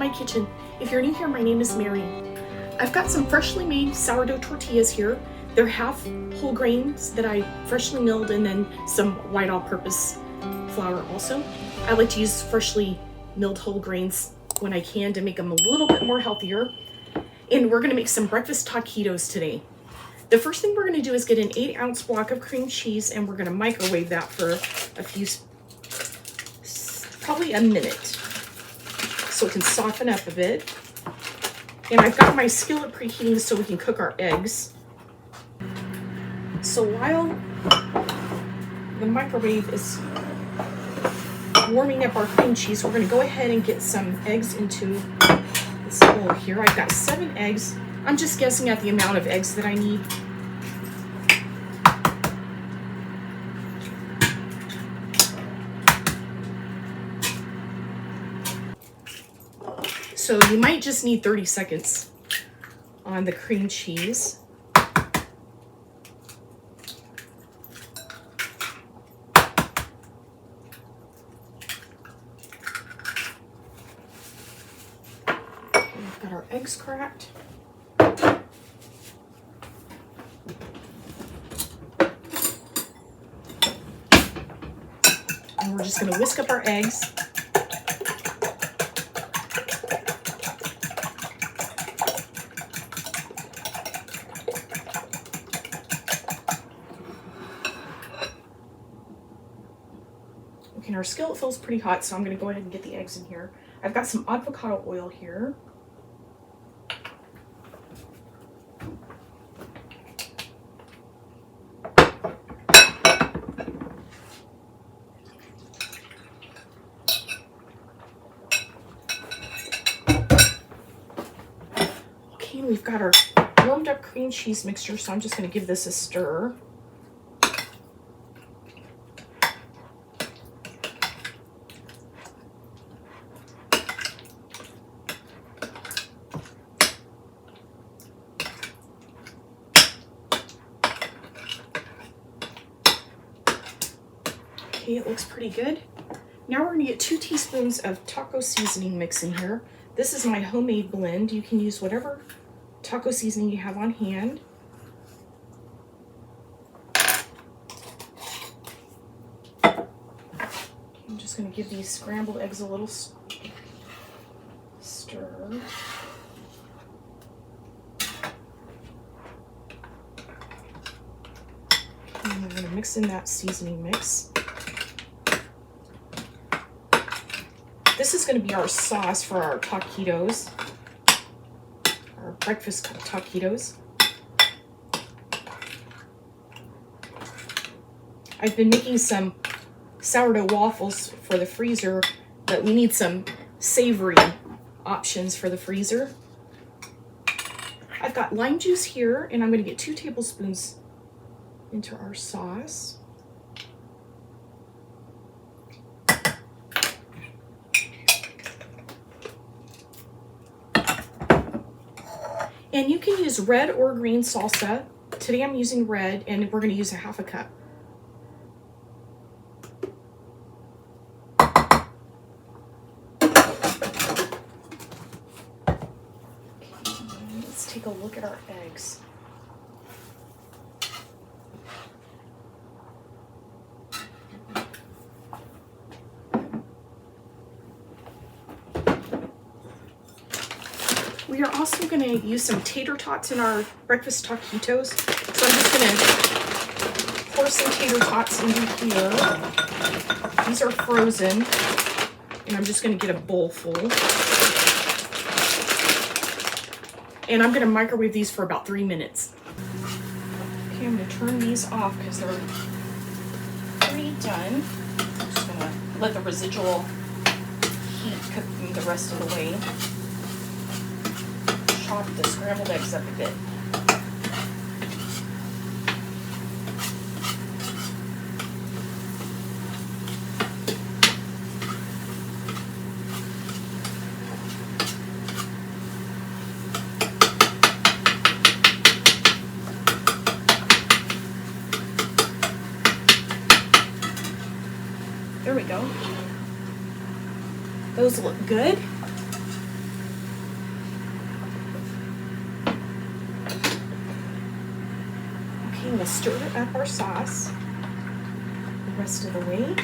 my kitchen. If you're new here, my name is Mary. I've got some freshly made sourdough tortillas here. They're half whole grains that I freshly milled, and then some white all-purpose flour also. I like to use freshly milled whole grains when I can to make them a little bit more healthier. And we're gonna make some breakfast taquitos today. The first thing we're gonna do is get an 8-ounce block of cream cheese, and we're gonna microwave that for probably a minute, so it can soften up a bit. And I've got my skillet preheating so we can cook our eggs. So while the microwave is warming up our cream cheese, we're going to go ahead and get some eggs into this bowl here. I've got 7 eggs. I'm just guessing at the amount of eggs that I need. So you might just need 30 seconds on the cream cheese. We've got our eggs cracked. And we're just going to whisk up our eggs. Okay, our skillet feels pretty hot, so I'm going to go ahead and get the eggs in here. I've got some avocado oil here. Okay, we've got our warmed up cream cheese mixture, so I'm just going to give this a stir. Okay, it looks pretty good. Now we're going to get 2 teaspoons of taco seasoning mix in here. This is my homemade blend. You can use whatever taco seasoning you have on hand. I'm just going to give these scrambled eggs a little stir. And we're going to mix in that seasoning mix. This is going to be our sauce for our taquitos, our breakfast taquitos. I've been making some sourdough waffles for the freezer, but we need some savory options for the freezer. I've got lime juice here, and I'm going to get 2 tablespoons into our sauce. And you can use red or green salsa. Today I'm using red, and we're going to use a 1/2 cup. Okay, let's take a look at our eggs. We are also going to use some tater tots in our breakfast taquitos. So I'm just going to pour some tater tots into here. These are frozen, and I'm just going to get a bowl full. And I'm going to microwave these for about 3 minutes. Okay, I'm going to turn these off because they're pretty done. I'm just going to let the residual heat cook them the rest of the way. Chop the scrambled eggs up a bit. There we go. Those look good. stir up our sauce the rest of the way.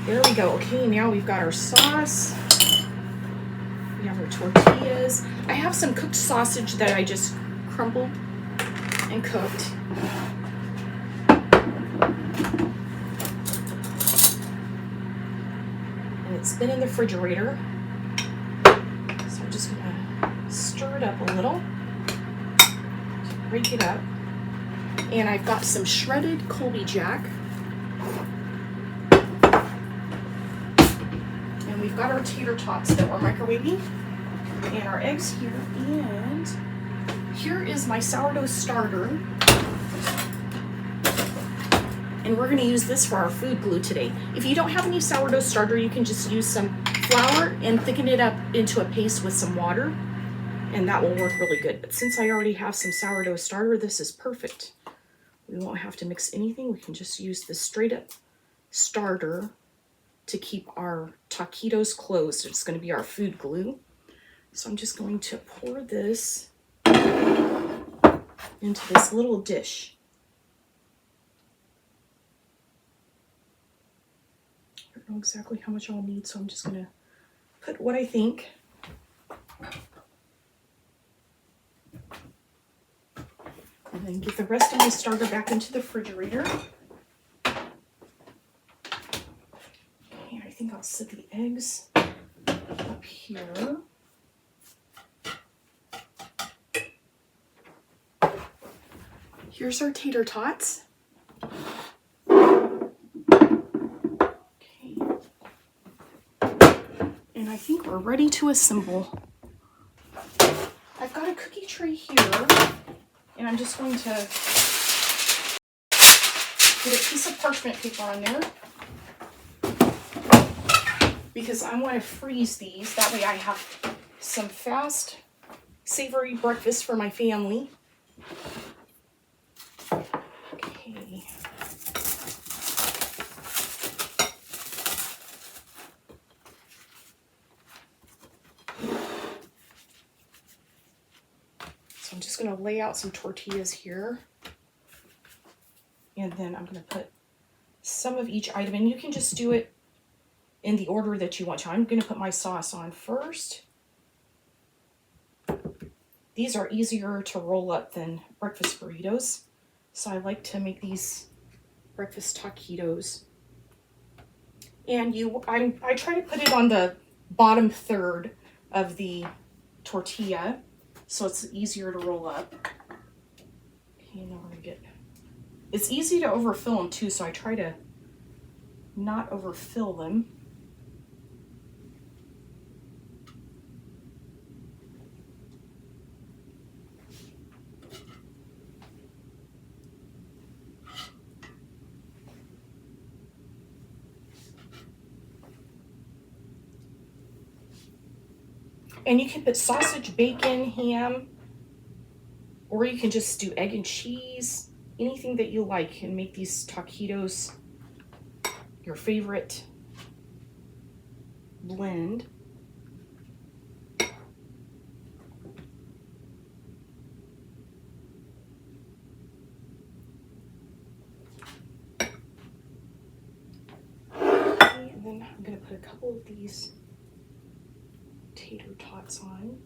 There we go. Okay, now we've got our sauce. We have our tortillas. I have some cooked sausage that I just crumbled and cooked. And it's been in the refrigerator. So I'm just gonna stir it up a little, break it up. And I've got some shredded Colby Jack. And we've got our tater tots that we're microwaving. And our eggs here. And here is my sourdough starter. And we're gonna use this for our food glue today. If you don't have any sourdough starter, you can just use some flour and thicken it up into a paste with some water. And that will work really good. But since I already have some sourdough starter, this is perfect. We won't have to mix anything. We can just use the straight up starter to keep our taquitos closed. It's going to be our food glue. So I'm just going to pour this into this little dish. I don't know exactly how much I'll need, so I'm just going to put what I think. And then get the rest of my starter back into the refrigerator. Okay, I think I'll set the eggs up here. Here's our tater tots. Okay. And I think we're ready to assemble. I've got a cookie tray here. And I'm just going to get a piece of parchment paper on there because I want to freeze these. That way I have some fast, savory breakfast for my family. Okay. So I'm just going to lay out some tortillas here. And then I'm going to put some of each item. And you can just do it in the order that you want to. I'm going to put my sauce on first. These are easier to roll up than breakfast burritos. So I like to make these breakfast taquitos. And I try to put it on the bottom third of the tortilla, so it's easier to roll up. Okay, now we're gonna get, it's easy to overfill them too, so I try to not overfill them. And you can put sausage, bacon, ham, or you can just do egg and cheese, anything that you like, and make these taquitos your favorite blend. Okay, and then I'm going to put a couple of these tater tots on.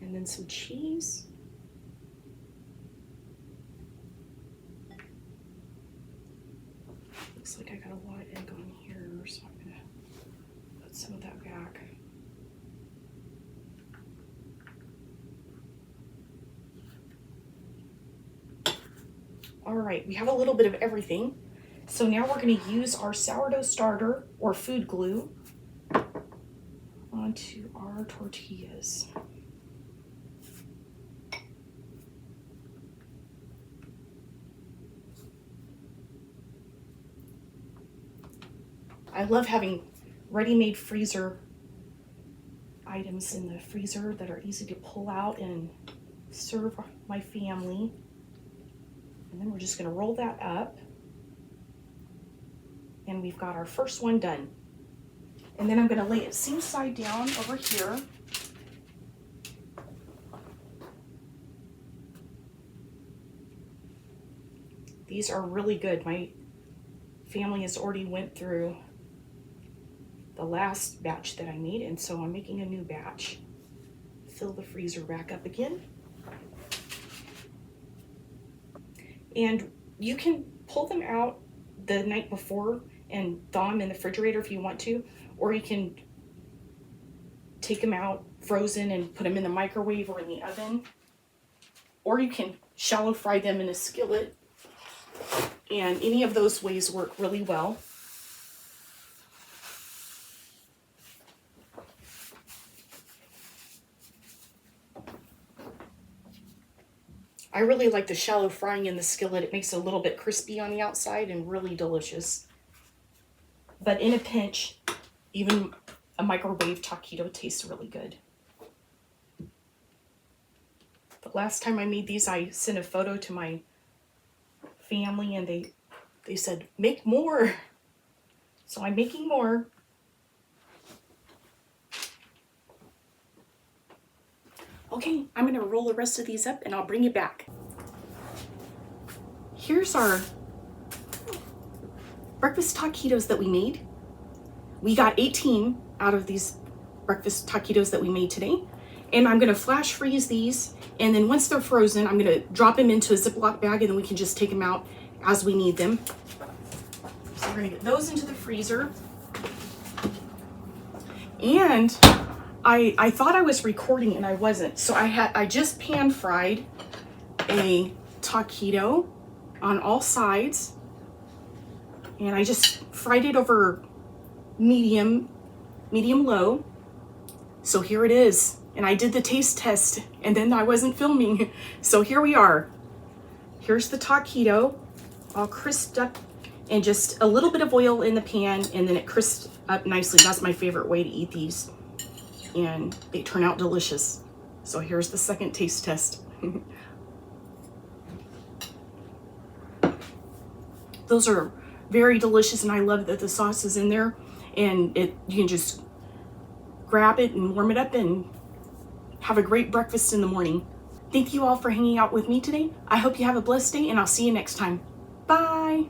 And then some cheese. Looks like I got a lot of egg on here, so I'm gonna put some of that back. All right, we have a little bit of everything. So now we're going to use our sourdough starter or food glue onto our tortillas. I love having ready-made freezer items in the freezer that are easy to pull out and serve my family. And then we're just going to roll that up. And we've got our first one done. And then I'm going to lay it seam side down over here. These are really good. My family has already went through the last batch that I made, and so I'm making a new batch. Fill the freezer back up again. And you can pull them out the night before and thaw them in the refrigerator if you want to, or you can take them out frozen and put them in the microwave or in the oven, or you can shallow fry them in a skillet, and any of those ways work really well. I really like the shallow frying in the skillet. It makes it a little bit crispy on the outside and really delicious. But in a pinch, even a microwave taquito tastes really good. The last time I made these, I sent a photo to my family and they said, make more. So I'm making more. Okay, I'm gonna roll the rest of these up and I'll bring you back. Here's our breakfast taquitos that we made. We got 18 out of these breakfast taquitos that we made today. And I'm gonna flash freeze these. And then once they're frozen, I'm gonna drop them into a Ziploc bag and then we can just take them out as we need them. So we're gonna get those into the freezer. And I thought I was recording and I wasn't. So I just pan fried a taquito on all sides. And I just fried it over medium low. So here it is. And I did the taste test and then I wasn't filming. So here we are. Here's the taquito all crisped up and just a little bit of oil in the pan and then it crisped up nicely. That's my favorite way to eat these. And they turn out delicious. So here's the second taste test. Those are very delicious and I love that the sauce is in there and you can just grab it and warm it up and have a great breakfast in the morning. Thank you all for hanging out with me today. I hope you have a blessed day and I'll see you next time. Bye.